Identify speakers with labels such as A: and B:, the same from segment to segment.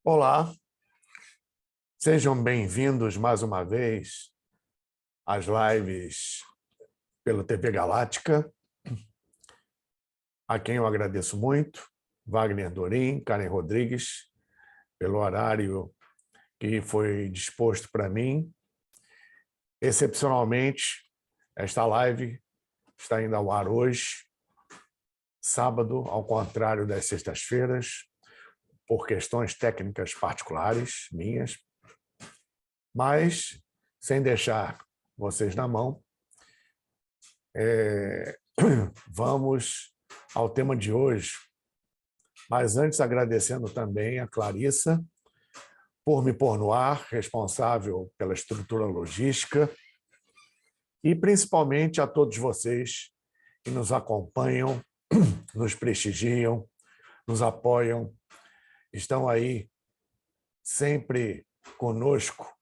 A: Olá, sejam bem-vindos mais uma vez às lives pela TV Galáctica, a quem eu agradeço muito, Wagner Dorim, Karen Rodrigues, pelo horário que foi disposto para mim. Excepcionalmente, esta live está indo ao ar hoje, sábado, ao contrário das sextas-feiras, por questões técnicas particulares minhas, mas sem deixar vocês na mão, vamos ao tema de hoje. Mas antes, agradecendo também a Clarissa por me pôr no ar, responsável pela estrutura logística, e principalmente a todos vocês que nos acompanham, nos prestigiam, nos apoiam, estão aí sempre conosco,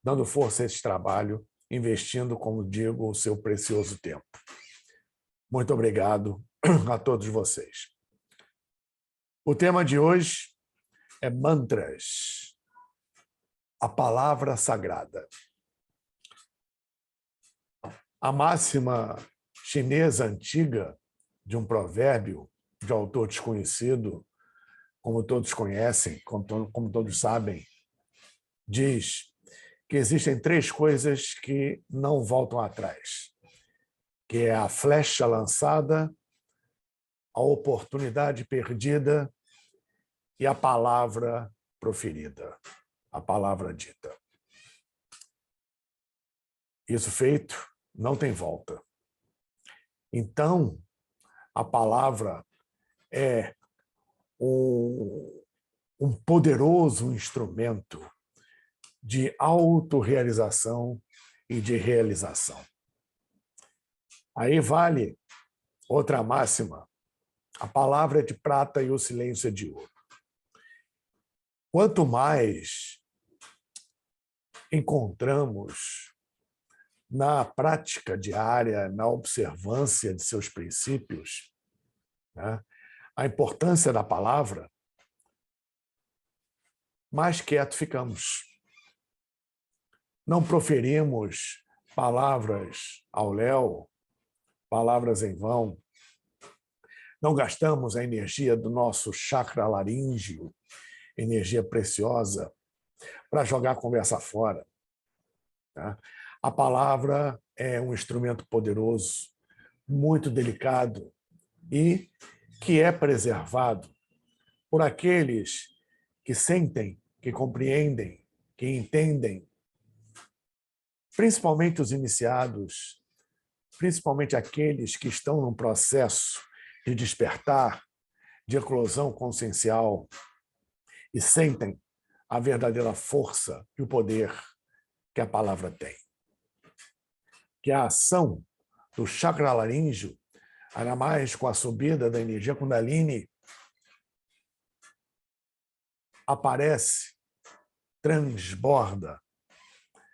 A: dando força a esse trabalho, investindo, como digo, o seu precioso tempo. Muito obrigado a todos vocês. O tema de hoje é mantras, a palavra sagrada. A máxima chinesa antiga de um provérbio de autor desconhecido, como todos conhecem, como todos sabem, diz que existem três coisas que não voltam atrás, que é a flecha lançada, a oportunidade perdida e a palavra proferida, a palavra dita. Isso feito, não tem volta. Então, a palavra é um poderoso instrumento de autorrealização e de realização. Aí vale outra máxima: a palavra é de prata e o silêncio é de ouro. Quanto mais encontramos na prática diária, na observância de seus princípios, né, a importância da palavra, mais quieto ficamos. Não proferimos palavras ao léu, palavras em vão. Não gastamos a energia do nosso chakra laríngeo, energia preciosa, para jogar a conversa fora. Tá? A palavra é um instrumento poderoso, muito delicado e que é preservado por aqueles que sentem, que compreendem, que entendem, principalmente os iniciados, principalmente aqueles que estão num processo de despertar, de eclosão consciencial e sentem a verdadeira força e o poder que a palavra tem. Que a ação do chakra laríngeo, ainda mais com a subida da energia Kundalini, aparece, transborda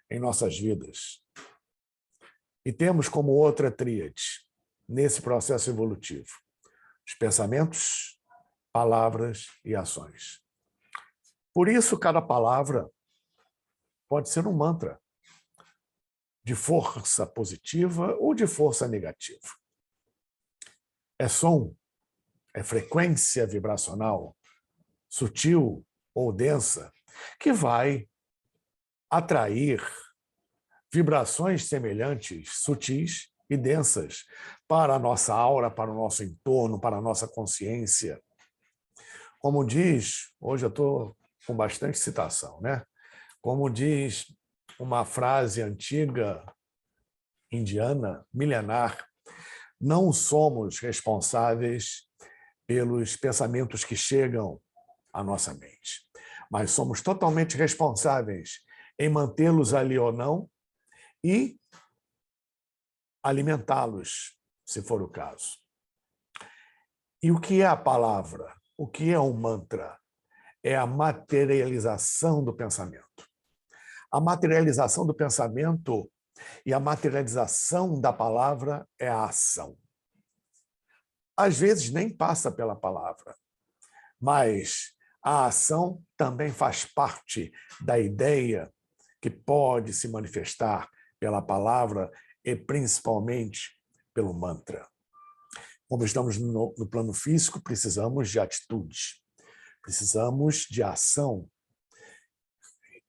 A: em nossas vidas. E temos como outra tríade nesse processo evolutivo: os pensamentos, palavras e ações. Por isso, cada palavra pode ser um mantra de força positiva ou de força negativa. É som, é frequência vibracional, sutil ou densa, que vai atrair vibrações semelhantes, sutis e densas para a nossa aura, para o nosso entorno, para a nossa consciência. Como diz, hoje eu estou com bastante citação, né? Como diz uma frase antiga, indiana, milenar, não somos responsáveis pelos pensamentos que chegam à nossa mente, mas somos totalmente responsáveis em mantê-los ali ou não e alimentá-los, se for o caso. E o que é a palavra? O que é um mantra? É a materialização do pensamento. A materialização do pensamento e a materialização da palavra é a ação. Às vezes nem passa pela palavra, mas A ação também faz parte da ideia que pode se manifestar pela palavra e principalmente pelo mantra. Como estamos no plano físico, precisamos de atitude, precisamos de ação.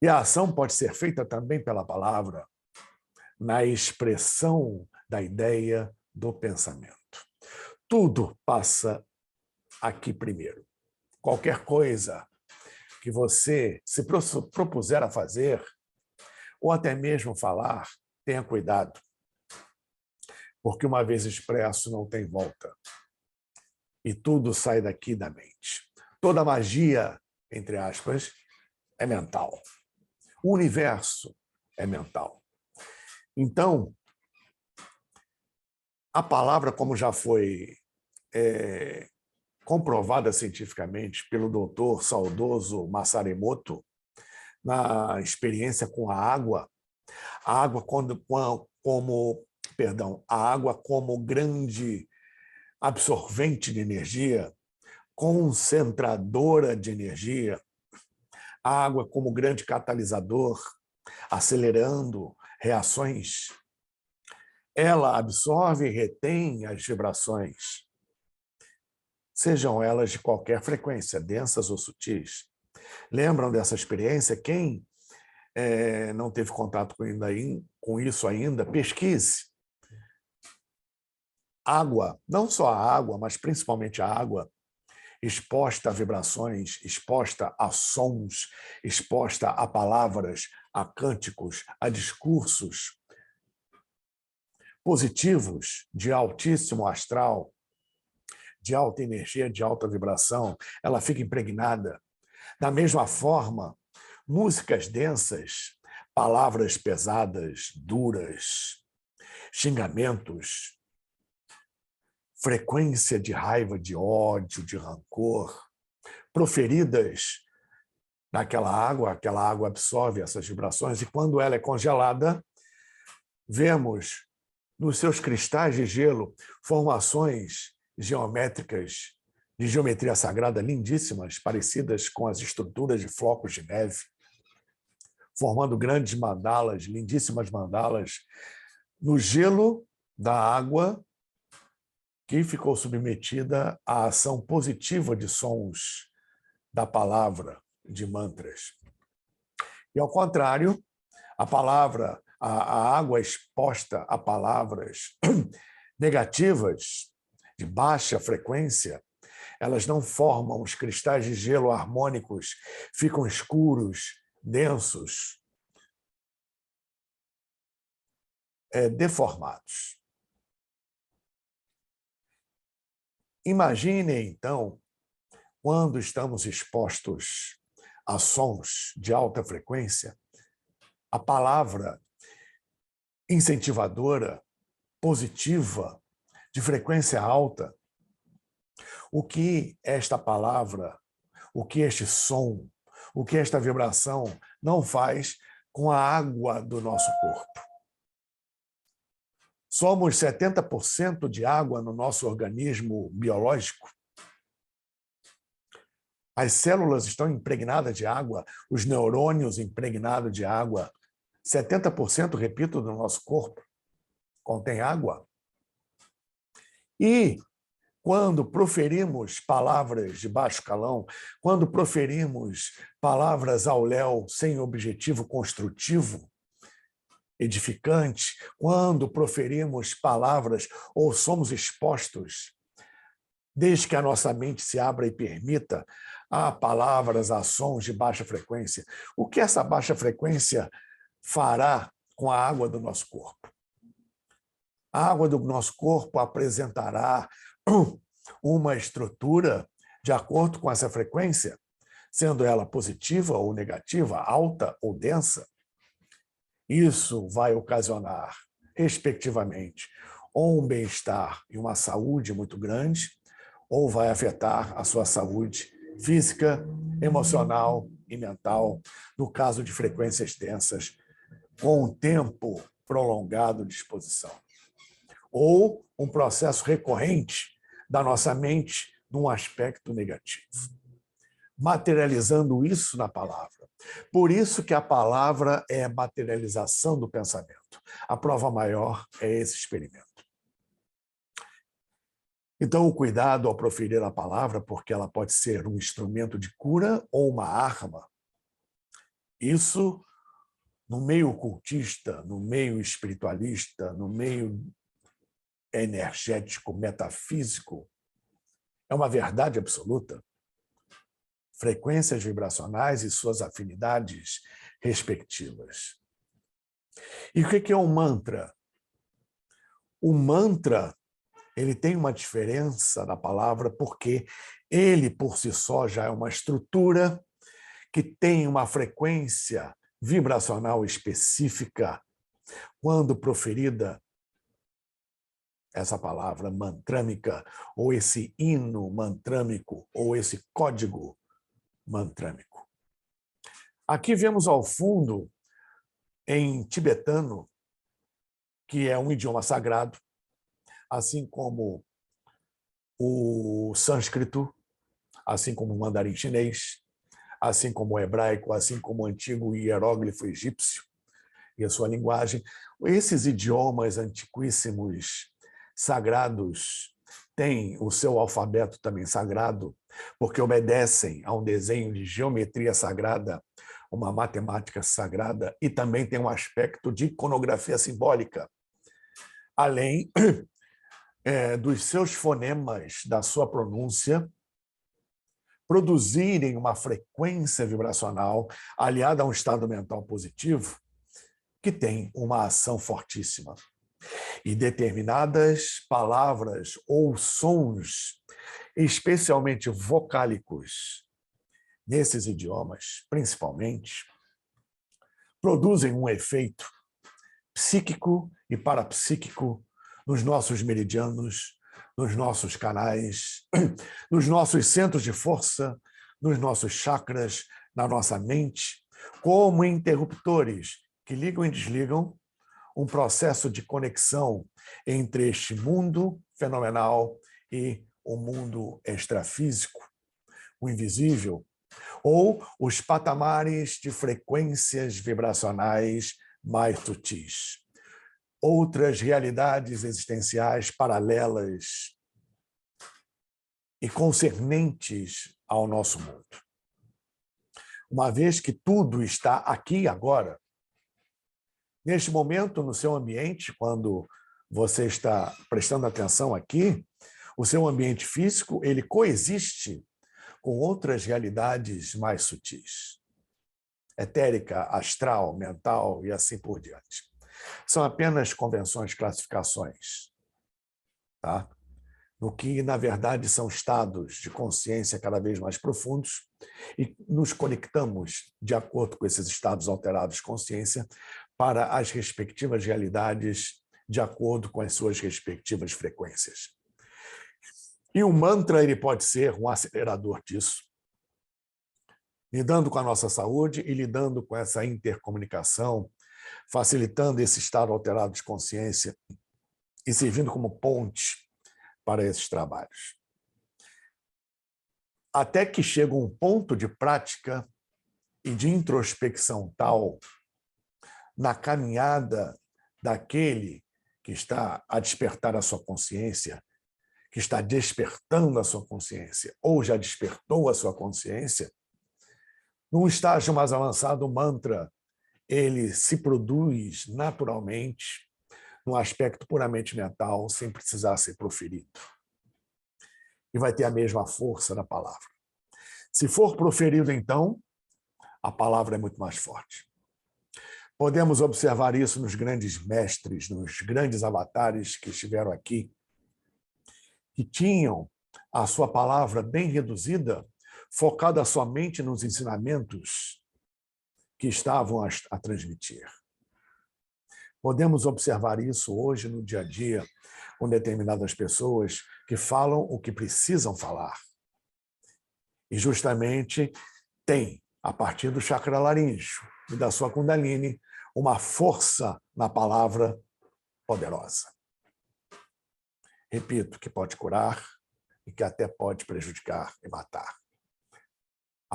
A: E a ação pode ser feita também pela palavra, na expressão da ideia do pensamento. Tudo passa aqui primeiro. Qualquer coisa que você se propuser a fazer, ou até mesmo falar, tenha cuidado, porque uma vez expresso não tem volta. E tudo sai daqui da mente. Toda magia, entre aspas, é mental. O universo é mental. Então, a palavra, como já foi comprovada cientificamente pelo doutor saudoso Masaru Emoto, na experiência com a água como grande absorvente de energia, concentradora de energia, a água como grande catalisador, acelerando reações. Ela absorve e retém as vibrações, sejam elas de qualquer frequência, densas ou sutis. Lembram dessa experiência? Quem não teve contato com isso ainda, pesquise. Água, não só a água, mas principalmente a água, exposta a vibrações, exposta a sons, exposta a palavras, a cânticos, a discursos positivos, de altíssimo astral, de alta energia, de alta vibração, ela fica impregnada. Da mesma forma, músicas densas, palavras pesadas, duras, xingamentos, frequência de raiva, de ódio, de rancor, proferidas naquela água, aquela água absorve essas vibrações e quando ela é congelada, vemos nos seus cristais de gelo formações geométricas de geometria sagrada lindíssimas, parecidas com as estruturas de flocos de neve, formando grandes mandalas, lindíssimas mandalas, no gelo da água que ficou submetida à ação positiva de sons da palavra, de mantras. E, ao contrário, a água exposta a palavras negativas, de baixa frequência, elas não formam os cristais de gelo harmônicos, ficam escuros, densos, deformados. Imagine, então, quando estamos expostos a sons de alta frequência, a palavra incentivadora, positiva, de frequência alta, o que esta palavra, o que este som, o que esta vibração não faz com a água do nosso corpo. Somos 70% de água no nosso organismo biológico. As células estão impregnadas de água, os neurônios impregnados de água. 70%, repito, do nosso corpo contém água. E quando proferimos palavras de baixo calão, quando proferimos palavras ao léu sem objetivo construtivo, edificante, quando proferimos palavras ou somos expostos, desde que a nossa mente se abra e permita, a palavras, a sons de baixa frequência, o que essa baixa frequência fará com a água do nosso corpo? A água do nosso corpo apresentará uma estrutura de acordo com essa frequência, sendo ela positiva ou negativa, alta ou densa. Isso vai ocasionar, respectivamente, ou um bem-estar e uma saúde muito grande, ou vai afetar a sua saúde física, emocional e mental, no caso de frequências densas, com um tempo prolongado de exposição. Ou um processo recorrente da nossa mente num aspecto negativo. materializando isso na palavra. Por isso que a palavra é a materialização do pensamento. A prova maior é esse experimento. Então, o cuidado ao proferir a palavra, porque ela pode ser um instrumento de cura ou uma arma. Isso, no meio ocultista, no meio espiritualista, no meio energético, metafísico, é uma verdade absoluta. Frequências vibracionais e suas afinidades respectivas. E o que é um mantra? O mantra, ele tem uma diferença na palavra porque ele, por si só, já é uma estrutura que tem uma frequência vibracional específica. Quando proferida, essa palavra mantrâmica, ou esse hino mantrâmico, ou esse código mantrâmico. Aqui vemos ao fundo, em tibetano, que é um idioma sagrado, assim como o sânscrito, assim como o mandarim chinês, assim como o hebraico, assim como o antigo hieróglifo egípcio e a sua linguagem. Esses idiomas antiquíssimos, sagrados, têm o seu alfabeto também sagrado, porque obedecem a um desenho de geometria sagrada, uma matemática sagrada, e também tem um aspecto de iconografia simbólica, além dos seus fonemas, da sua pronúncia, produzirem uma frequência vibracional aliada a um estado mental positivo, que tem uma ação fortíssima. E determinadas palavras ou sons, especialmente vocálicos, nesses idiomas, principalmente, produzem um efeito psíquico e parapsíquico nos nossos meridianos, nos nossos canais, nos nossos centros de força, nos nossos chakras, na nossa mente, como interruptores que ligam e desligam um processo de conexão entre este mundo fenomenal e o mundo extrafísico, o invisível, ou os patamares de frequências vibracionais mais sutis. Outras realidades existenciais paralelas e concernentes ao nosso mundo. Uma vez que tudo está aqui e agora, neste momento, no seu ambiente, quando você está prestando atenção aqui, o seu ambiente físico, ele coexiste com outras realidades mais sutis. Etérica, astral, mental e assim por diante. São apenas convenções, classificações, tá? No que, na verdade, são estados de consciência cada vez mais profundos e nos conectamos, de acordo com esses estados alterados de consciência, para as respectivas realidades, de acordo com as suas respectivas frequências. E o mantra ele pode ser um acelerador disso, lidando com a nossa saúde e lidando com essa intercomunicação, facilitando esse estado alterado de consciência e servindo como ponte para esses trabalhos. Até que chega um ponto de prática e de introspecção tal na caminhada daquele que está a despertar a sua consciência, que está despertando a sua consciência ou já despertou a sua consciência, num estágio mais avançado, o mantra ele se produz naturalmente num aspecto puramente mental, sem precisar ser proferido. E vai ter a mesma força da palavra. Se for proferido, então, a palavra é muito mais forte. Podemos observar isso nos grandes mestres, nos grandes avatares que estiveram aqui, que tinham a sua palavra bem reduzida, focada somente nos ensinamentos que estavam a transmitir. Podemos observar isso hoje no dia a dia com determinadas pessoas que falam o que precisam falar. E justamente tem, a partir do chakra laríngeo e da sua kundalini, uma força na palavra poderosa. Repito, que pode curar e que até pode prejudicar e matar.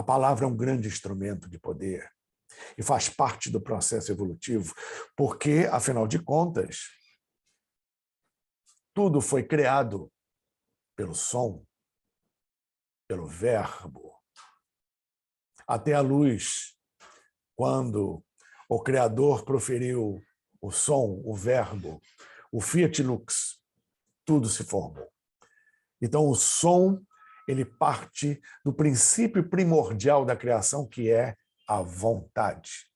A: A palavra é um grande instrumento de poder e faz parte do processo evolutivo, porque, afinal de contas, tudo foi criado pelo som, pelo verbo. Até a luz, quando o Criador proferiu o som, o verbo, o Fiat Lux, tudo se formou. Então, o som, ele parte do princípio primordial da criação, que é a vontade.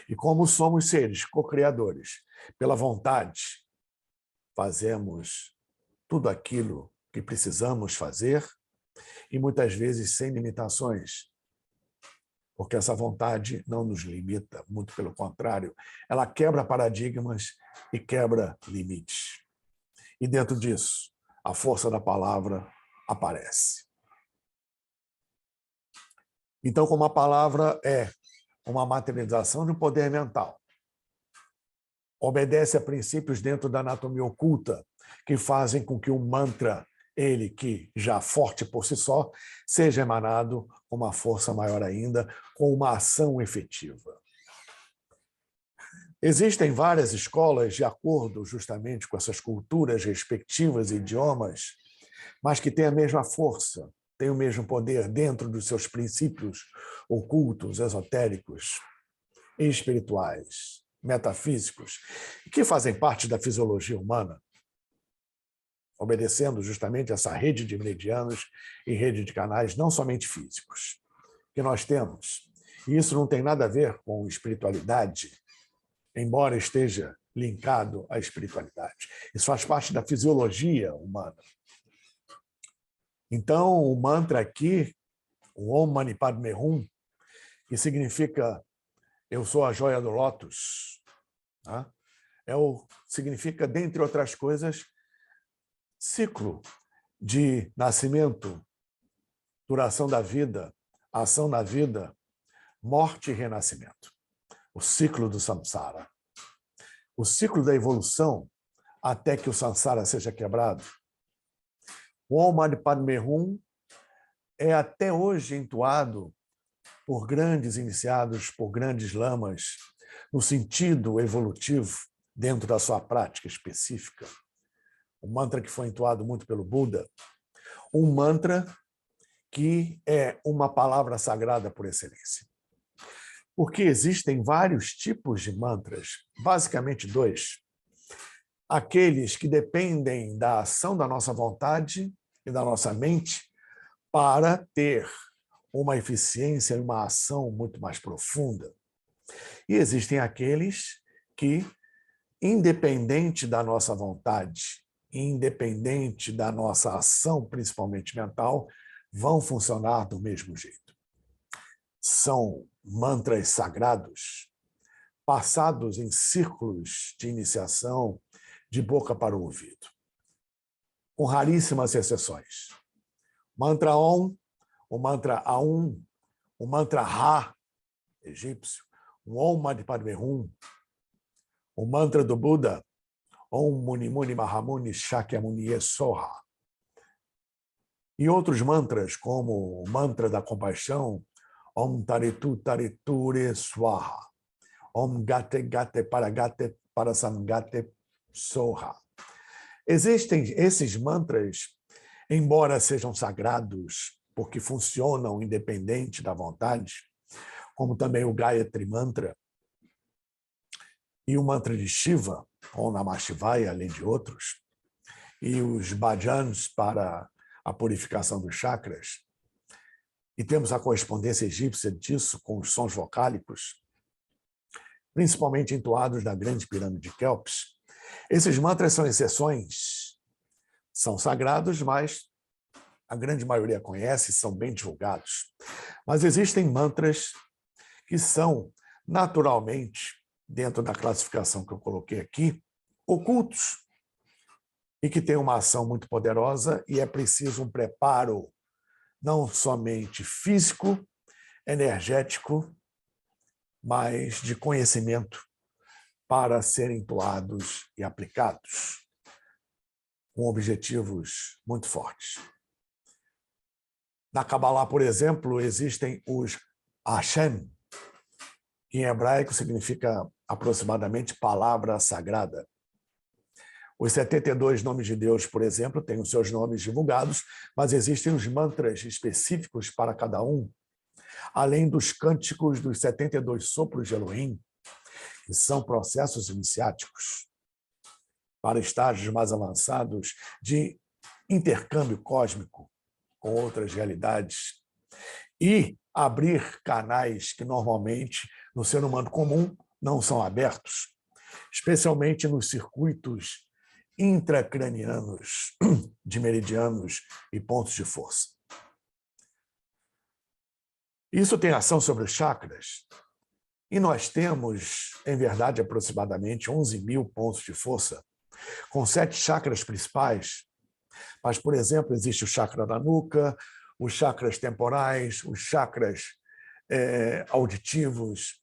A: E como somos seres co-criadores, pela vontade, fazemos tudo aquilo que precisamos fazer e muitas vezes sem limitações, porque essa vontade não nos limita, muito pelo contrário, ela quebra paradigmas e quebra limites. E dentro disso, a força da palavra aparece. Então, como a palavra é uma materialização de um poder mental, obedece a princípios dentro da anatomia oculta que fazem com que o mantra, ele que já forte por si só, seja emanado com uma força maior ainda, com uma ação efetiva. Existem várias escolas de acordo justamente com essas culturas respectivas e idiomas, mas que têm a mesma força, têm o mesmo poder dentro dos seus princípios ocultos, esotéricos, espirituais, metafísicos, que fazem parte da fisiologia humana, obedecendo justamente essa rede de meridianos e rede de canais, não somente físicos, que nós temos. E isso não tem nada a ver com espiritualidade, embora esteja linkado à espiritualidade. Isso faz parte da fisiologia humana. Então, o mantra aqui, o Om Mani Padme Hum, que significa eu sou a joia do lótus, tá? Significa, dentre outras coisas, ciclo de nascimento, duração da vida, ação na vida, morte e renascimento. O ciclo do samsara. O ciclo da evolução até que o samsara seja quebrado. O Om Mani Padme Hum é até hoje entoado por grandes iniciados, por grandes lamas, no sentido evolutivo, dentro da sua prática específica. Um mantra que foi entoado muito pelo Buda. Um mantra que é uma palavra sagrada por excelência. Porque existem vários tipos de mantras, basicamente dois. Aqueles que dependem da ação da nossa vontade e da nossa mente para ter uma eficiência e uma ação muito mais profunda. E existem aqueles que, independente da nossa vontade, independente da nossa ação, principalmente mental, vão funcionar do mesmo jeito. São mantras sagrados, passados em círculos de iniciação de boca para o ouvido, com raríssimas exceções. Mantra Om, o mantra Aum, o mantra Ra, egípcio, o Om Mani Padme Hum, o mantra do Buda, Om Muni Muni Mahamuni Shakyamuni Soha. E outros mantras, como o mantra da compaixão, Om Taritu Tariture Swaha, Om Gate Gate Paragate Parasamgate Soha. Existem esses mantras, embora sejam sagrados, porque funcionam independente da vontade, como também o Gayatri Mantra e o mantra de Shiva, Om Namah Shivaya, além de outros, e os bhajans para a purificação dos chakras. E temos a correspondência egípcia disso com os sons vocálicos, principalmente entoados da grande pirâmide de Kelps. Esses mantras são exceções, são sagrados, mas a grande maioria conhece, são bem divulgados. Mas existem mantras que são naturalmente, dentro da classificação que eu coloquei aqui, ocultos, e que têm uma ação muito poderosa e é preciso um preparo não somente físico, energético, mas de conhecimento para serem entoados e aplicados com objetivos muito fortes. Na Kabbalah, por exemplo, existem os Hashem, que em hebraico significa aproximadamente palavra sagrada. Os 72 nomes de Deus, por exemplo, têm os seus nomes divulgados, mas existem os mantras específicos para cada um, além dos cânticos dos 72 sopros de Elohim, que são processos iniciáticos para estágios mais avançados de intercâmbio cósmico com outras realidades e abrir canais que normalmente no ser humano comum não são abertos, especialmente nos circuitos intracranianos de meridianos e pontos de força. Isso tem ação sobre os chakras, e nós temos, em verdade, aproximadamente 11.000 pontos de força, com 7 chakras principais. Mas, por exemplo, existe o chakra da nuca, os chakras temporais, os chakras auditivos,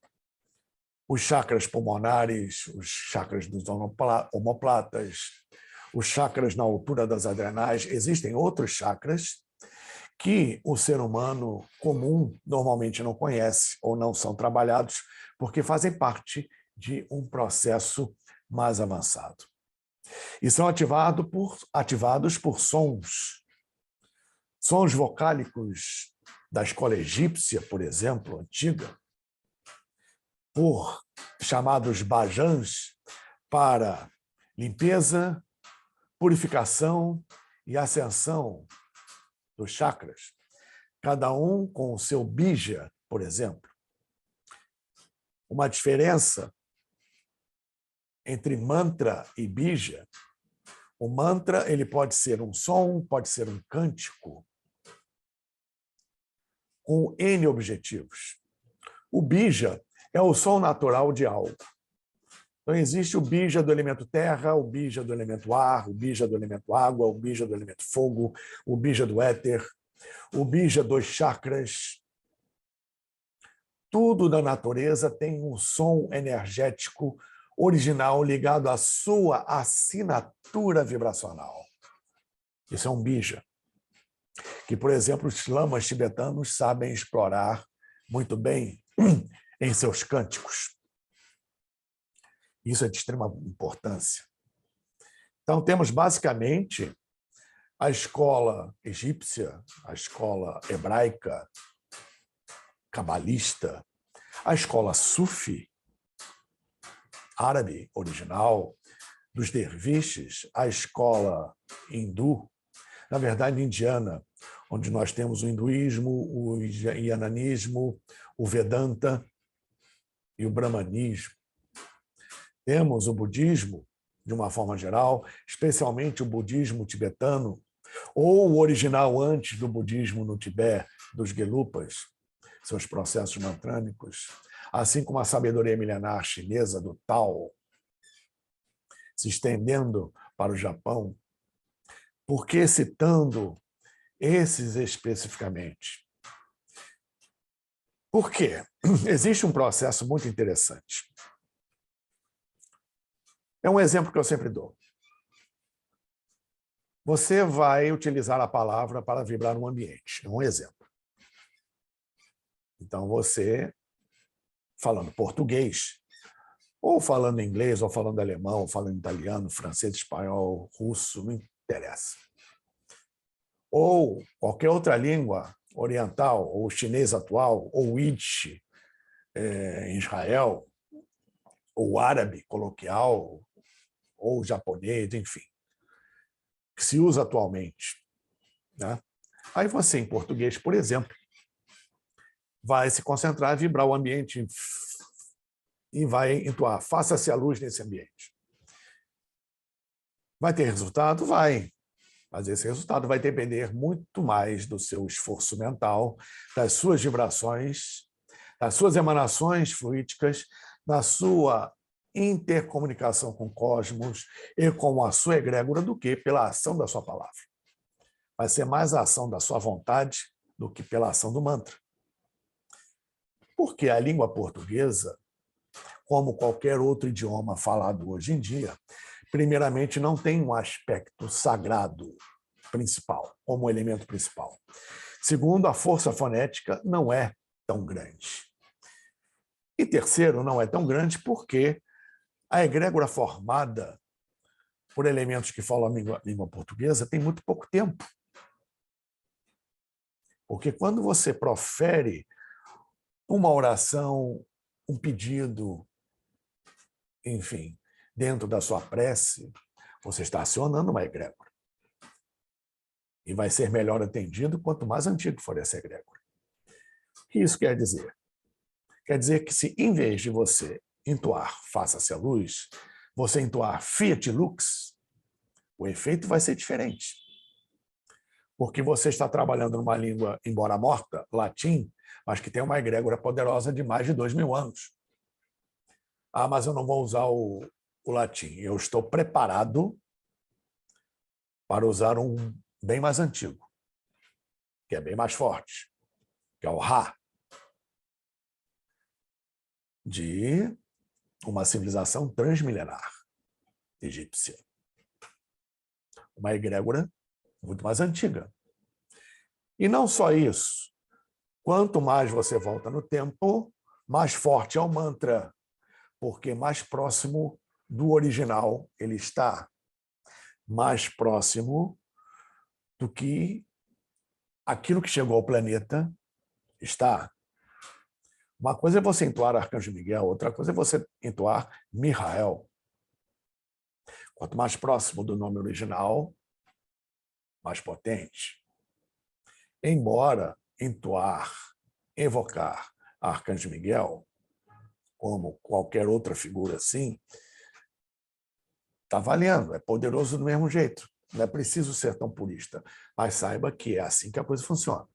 A: os chakras pulmonares, os chakras dos omoplatas, os chakras na altura das adrenais. Existem outros chakras que o ser humano comum normalmente não conhece ou não são trabalhados porque fazem parte de um processo mais avançado. E são ativados por sons vocálicos da escola egípcia, por exemplo, antiga, por chamados bhajans, para limpeza, purificação e ascensão dos chakras, cada um com o seu bija, por exemplo. Uma diferença entre mantra e bija: o mantra ele pode ser um som, pode ser um cântico, com N objetivos. O bija é o som natural de algo. Então, existe o bija do elemento terra, o bija do elemento ar, o bija do elemento água, o bija do elemento fogo, o bija do éter, o bija dos chakras. Tudo da natureza tem um som energético original ligado à sua assinatura vibracional. Isso é um bija, que, por exemplo, os lamas tibetanos sabem explorar muito bem em seus cânticos. Isso é de extrema importância. Então, temos basicamente a escola egípcia, a escola hebraica, cabalista, a escola sufi, árabe original, dos derviches, a escola hindu, na verdade indiana, onde nós temos o hinduísmo, o iananismo, o Vedanta e o brahmanismo. Temos o budismo, de uma forma geral, especialmente o budismo tibetano, ou o original antes do budismo no Tibete, dos Gelupas, seus processos mantrânicos, assim como a sabedoria milenar chinesa do Tao, se estendendo para o Japão. Por que citando esses especificamente? Por quê? Existe um processo muito interessante. É um exemplo que eu sempre dou. Você vai utilizar a palavra para vibrar um ambiente. É um exemplo. Então, você, falando português, ou falando inglês, ou falando alemão, ou falando italiano, francês, espanhol, russo, não interessa. Ou qualquer outra língua oriental, ou chinês atual, ou Yiddish em Israel, ou árabe coloquial, ou japonês, enfim, que se usa atualmente, né? Aí você, em português, por exemplo, vai se concentrar, vibrar o ambiente e vai entoar: faça-se a luz nesse ambiente. Vai ter resultado? Vai. Mas esse resultado vai depender muito mais do seu esforço mental, das suas vibrações, das suas emanações fluídicas, da sua intercomunicação com o cosmos e com a sua egrégora do que pela ação da sua palavra. Vai ser mais a ação da sua vontade do que pela ação do mantra. Porque a língua portuguesa, como qualquer outro idioma falado hoje em dia, primeiramente não tem um aspecto sagrado principal, como elemento principal. Segundo, a força fonética não é tão grande. E terceiro, não é tão grande porque a egrégora formada por elementos que falam a língua portuguesa tem muito pouco tempo. Porque quando você profere uma oração, um pedido, enfim, dentro da sua prece, você está acionando uma egrégora. E vai ser melhor atendido quanto mais antigo for essa egrégora. O que isso quer dizer? Quer dizer que se, em vez de você entoar faça-se a luz, você entoar fiat lux, o efeito vai ser diferente. Porque você está trabalhando numa língua, embora morta, latim, mas que tem uma egrégora poderosa de mais de 2000 anos. Ah, mas eu não vou usar o latim. Eu estou preparado para usar um bem mais antigo, que é bem mais forte, que é o Ra, de uma civilização transmilenar egípcia. Uma egrégora muito mais antiga. E não só isso. Quanto mais você volta no tempo, mais forte é o mantra, porque mais próximo do original ele está. Mais próximo do que aquilo que chegou ao planeta está. Uma coisa é você entoar Arcanjo Miguel, outra coisa é você entoar Mihael. Quanto mais próximo do nome original, mais potente. Embora entoar, evocar Arcanjo Miguel, como qualquer outra figura assim, está valendo, é poderoso do mesmo jeito. Não é preciso ser tão purista, mas saiba que é assim que a coisa funciona.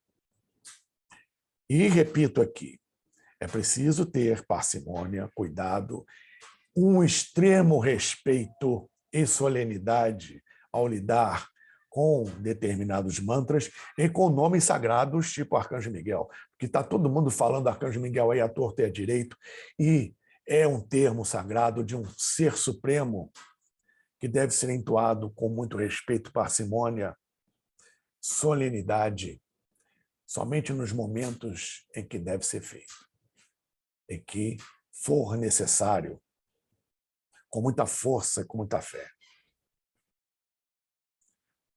A: E repito aqui, é preciso ter parcimônia, cuidado, um extremo respeito e solenidade ao lidar com determinados mantras e com nomes sagrados, tipo Arcanjo Miguel, porque está todo mundo falando Arcanjo Miguel aí à torta e à direito, e é um termo sagrado de um ser supremo que deve ser entoado com muito respeito, parcimônia, solenidade, somente nos momentos em que deve ser feito, em que for necessário, com muita força, com muita fé.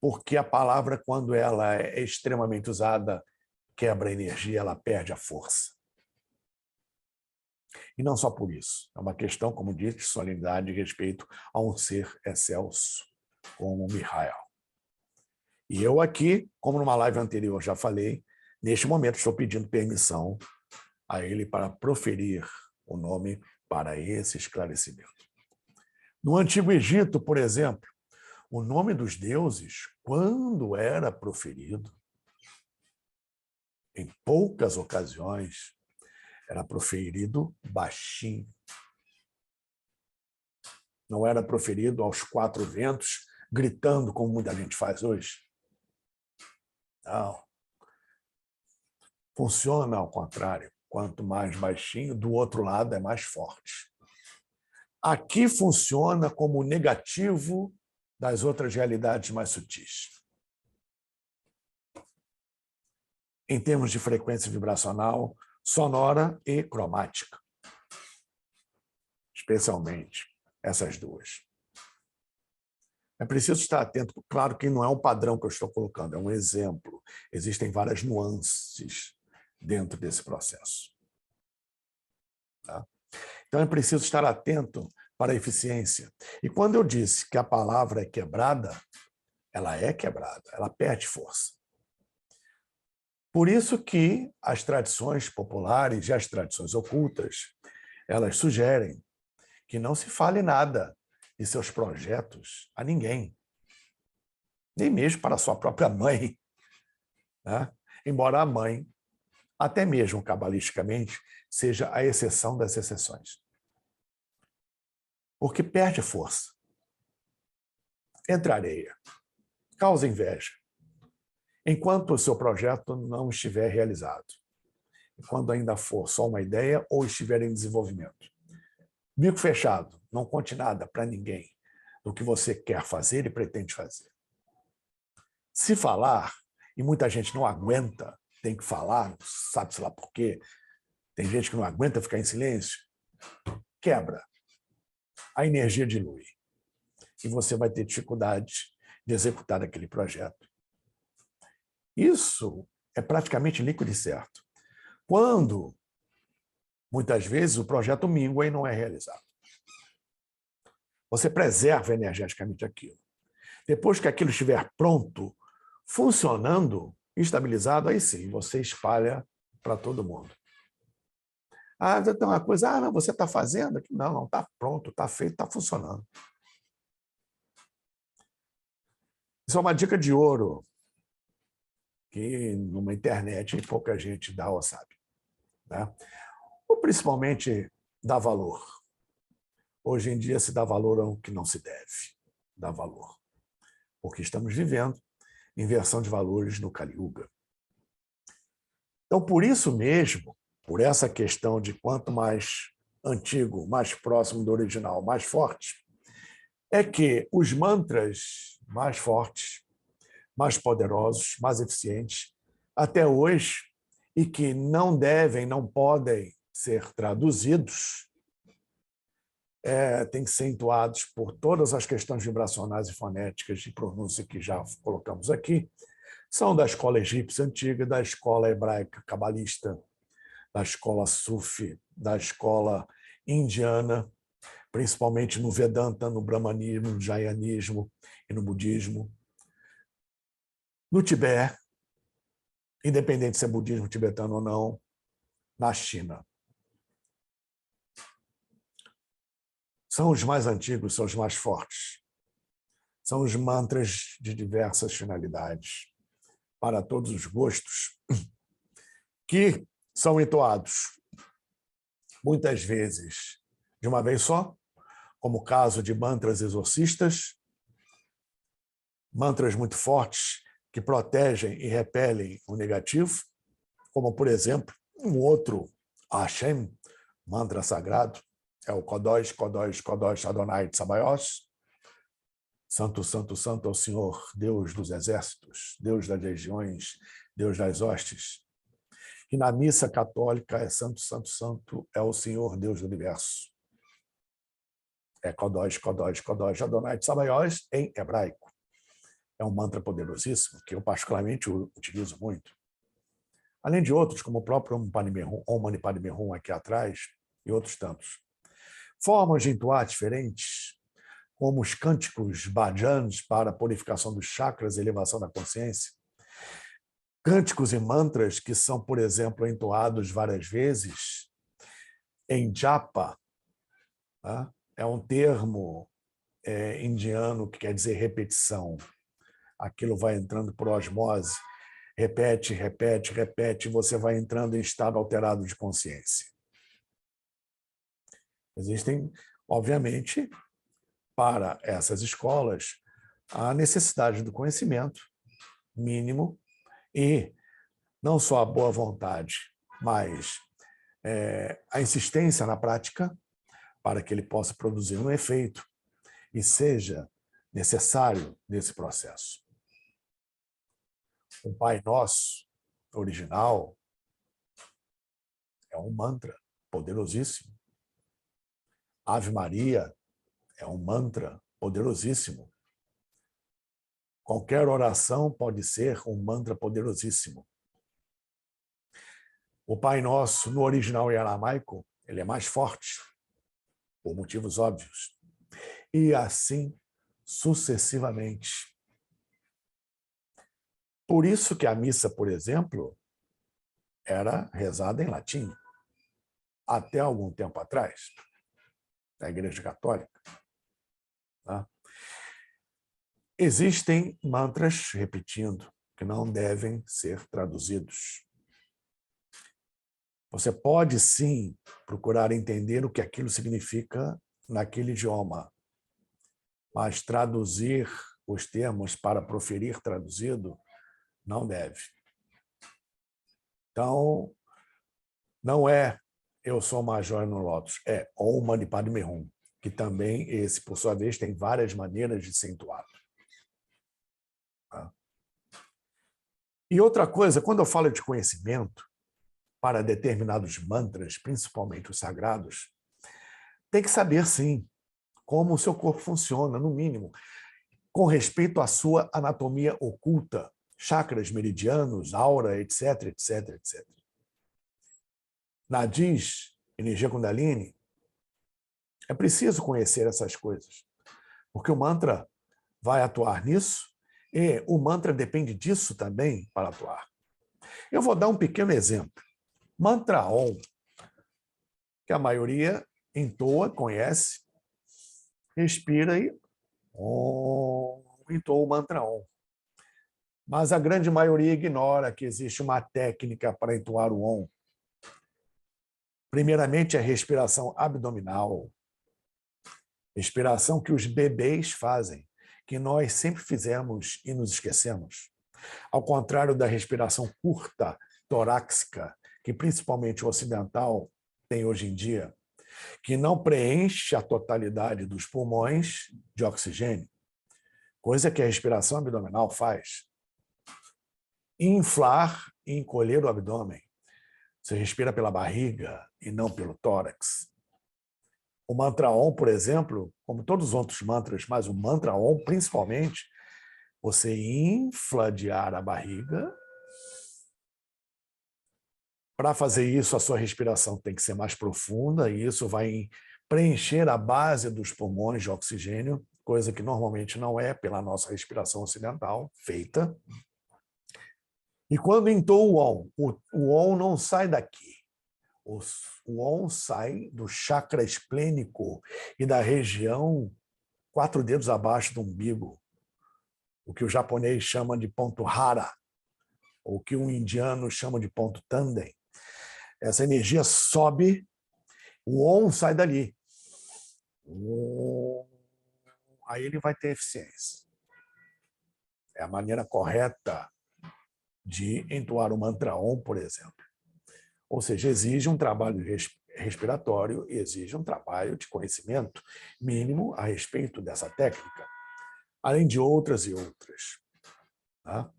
A: Porque a palavra, quando ela é extremamente usada, quebra a energia, ela perde a força. E não só por isso. É uma questão, como disse, de solenidade e respeito a um ser excelso, como Mihael. E eu aqui, como numa live anterior já falei, neste momento estou pedindo permissão a ele para proferir o nome para esse esclarecimento. No Antigo Egito, por exemplo, o nome dos deuses, quando era proferido, em poucas ocasiões, era proferido baixinho. Não era proferido aos quatro ventos, gritando, como muita gente faz hoje. Não. Funciona ao contrário. Quanto mais baixinho, do outro lado é mais forte. Aqui funciona como negativo das outras realidades mais sutis. Em termos de frequência vibracional, sonora e cromática. Especialmente essas duas. É preciso estar atento, claro que não é um padrão que eu estou colocando, é um exemplo. Existem várias nuances dentro desse processo. Tá? Então é preciso estar atento para a eficiência. E quando eu disse que a palavra é quebrada, ela perde força. Por isso que as tradições populares e as tradições ocultas, elas sugerem que não se fale nada de seus projetos a ninguém, nem mesmo para a sua própria mãe. Né? Embora a mãe, até mesmo cabalisticamente, seja a exceção das exceções. Porque perde força. Entra areia, causa inveja, enquanto o seu projeto não estiver realizado, quando ainda for só uma ideia ou estiver em desenvolvimento. Bico fechado, não conte nada para ninguém do que você quer fazer e pretende fazer. Se falar, e muita gente não aguenta, tem que falar, sabe-se lá por quê, tem gente que não aguenta ficar em silêncio, quebra. A energia dilui. E você vai ter dificuldade de executar aquele projeto. Isso é praticamente líquido e certo. Quando, muitas vezes, o projeto mingua e não é realizado. Você preserva energeticamente aquilo. Depois que aquilo estiver pronto, funcionando, estabilizado, aí sim, você espalha para todo mundo. Ah, tem uma coisa, não, você está fazendo? Não, não, está pronto, está feito, está funcionando. Isso é uma dica de ouro que numa internet pouca gente dá ou sabe. Né? Ou principalmente dá valor. Hoje em dia se dá valor ao que não se deve dar valor. Porque estamos vivendo inversão de valores no Kali Yuga. Então, por isso mesmo, por essa questão de quanto mais antigo, mais próximo do original, mais forte, é que os mantras mais fortes, mais poderosos, mais eficientes, até hoje, e que não devem, não podem ser traduzidos, têm que ser entoados por todas as questões vibracionais e fonéticas de pronúncia que já colocamos aqui, são da escola egípcia antiga, da escola hebraica cabalista, da escola sufi, da escola indiana, principalmente no Vedanta, no Brahmanismo, no Jainismo e no Budismo. No Tibete, independente se é budismo tibetano ou não, na China. São os mais antigos, são os mais fortes. São os mantras de diversas finalidades, para todos os gostos, que são entoados, muitas vezes, de uma vez só, como o caso de mantras exorcistas, mantras muito fortes que protegem e repelem o negativo, como, por exemplo, um outro Hashem, mantra sagrado, é o Kodosh, Kodosh, Kodosh Adonai Tsabaoth, Santo, Santo, Santo é o Senhor, Deus dos exércitos, Deus das legiões, Deus das hostes. E na missa católica é Santo, Santo, Santo é o Senhor, Deus do universo. É Kodosh, Kodosh, Kodosh Adonai Tsabaoth em hebraico. É um mantra poderosíssimo, que eu particularmente utilizo muito. Além de outros, como o próprio Om Mani Padme Hum aqui atrás, e outros tantos. Formas de entoar diferentes, como os cânticos bhajans para a purificação dos chakras e elevação da consciência. Cânticos e mantras que são, por exemplo, entoados várias vezes em japa. Tá? É um termo indiano que quer dizer repetição. Aquilo vai entrando por osmose. Repete, repete, repete, e você vai entrando em estado alterado de consciência. Existem, obviamente, para essas escolas, a necessidade do conhecimento mínimo e não só a boa vontade, mas a insistência na prática para que ele possa produzir um efeito e seja necessário nesse processo. O Pai Nosso original é um mantra poderosíssimo. Ave Maria é um mantra poderosíssimo. Qualquer oração pode ser um mantra poderosíssimo. O Pai Nosso, no original em aramaico, ele é mais forte, por motivos óbvios. E assim sucessivamente. Por isso que a missa, por exemplo, era rezada em latim, até algum tempo atrás, na Igreja Católica. Tá? Existem mantras, repetindo, que não devem ser traduzidos. Você pode, sim, procurar entender o que aquilo significa naquele idioma, mas traduzir os termos para proferir traduzido não deve. Então, não é eu sou uma joia no lótus, é Om Mani Padme Hum, que também, esse, por sua vez, tem várias maneiras de ser entoado. Tá? E outra coisa, quando eu falo de conhecimento, para determinados mantras, principalmente os sagrados, tem que saber, sim, como o seu corpo funciona, no mínimo, com respeito à sua anatomia oculta, chakras, meridianos, aura, etc, etc, etc. Nadis, energia Kundalini, é preciso conhecer essas coisas, porque o mantra vai atuar nisso e o mantra depende disso também para atuar. Eu vou dar um pequeno exemplo. Mantra Om, que a maioria entoa, conhece, respira e Om, entoa o mantra Om. Mas a grande maioria ignora que existe uma técnica para entoar o Om. Primeiramente, a respiração abdominal, respiração que os bebês fazem, que nós sempre fizemos e nos esquecemos. Ao contrário da respiração curta, torácica, que principalmente o ocidental tem hoje em dia, que não preenche a totalidade dos pulmões de oxigênio, coisa que a respiração abdominal faz. Inflar e encolher o abdômen. Você respira pela barriga e não pelo tórax. O mantra Om, por exemplo, como todos os outros mantras, mas o mantra Om, principalmente, você infla de ar a barriga. Para fazer isso, a sua respiração tem que ser mais profunda e isso vai preencher a base dos pulmões de oxigênio, coisa que normalmente não é pela nossa respiração ocidental feita. E quando entoa o Om, o Om não sai daqui. O Om sai do chakra esplênico e da região 4 dedos abaixo do umbigo, o que o japonês chama de ponto Hara, ou que o indiano chama de ponto Tanden. Essa energia sobe, o Om sai dali. Aí ele vai ter eficiência. É a maneira correta de entoar o mantra Om, por exemplo. Ou seja, exige um trabalho respiratório e exige um trabalho de conhecimento mínimo a respeito dessa técnica, além de outras e outras. Tá?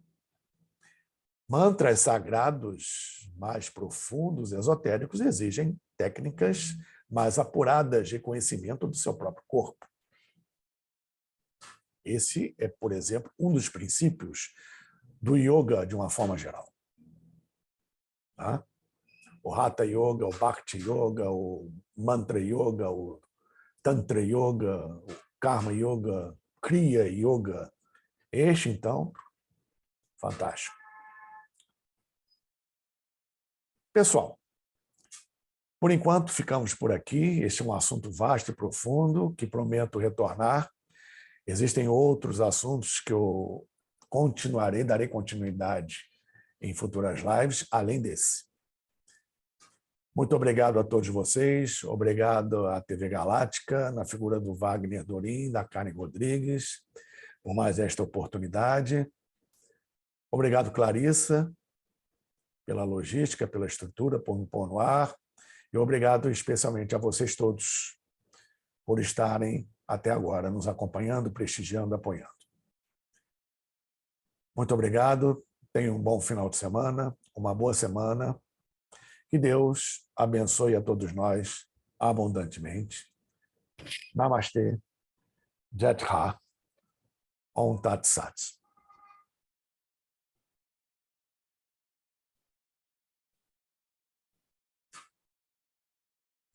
A: Mantras sagrados mais profundos, esotéricos, exigem técnicas mais apuradas de conhecimento do seu próprio corpo. Esse é, por exemplo, um dos princípios do yoga de uma forma geral. Tá? O Hatha Yoga, o Bhakti Yoga, o Mantra Yoga, o Tantra Yoga, o Karma Yoga, Kriya Yoga. Este, então, fantástico. Pessoal, por enquanto ficamos por aqui. Este é um assunto vasto e profundo que prometo retornar. Existem outros assuntos que eu darei continuidade em futuras lives, além desse. Muito obrigado a todos vocês, obrigado à TV Galáctica, na figura do Wagner Dorim, da Karen Rodrigues, por mais esta oportunidade. Obrigado, Clarissa, pela logística, pela estrutura, por me pôr no ar. E obrigado especialmente a vocês todos por estarem até agora nos acompanhando, prestigiando, apoiando. Muito obrigado, tenham um bom final de semana, uma boa semana. Que Deus abençoe a todos nós abundantemente. Namastê, Jai Jai, Om Tat Sat.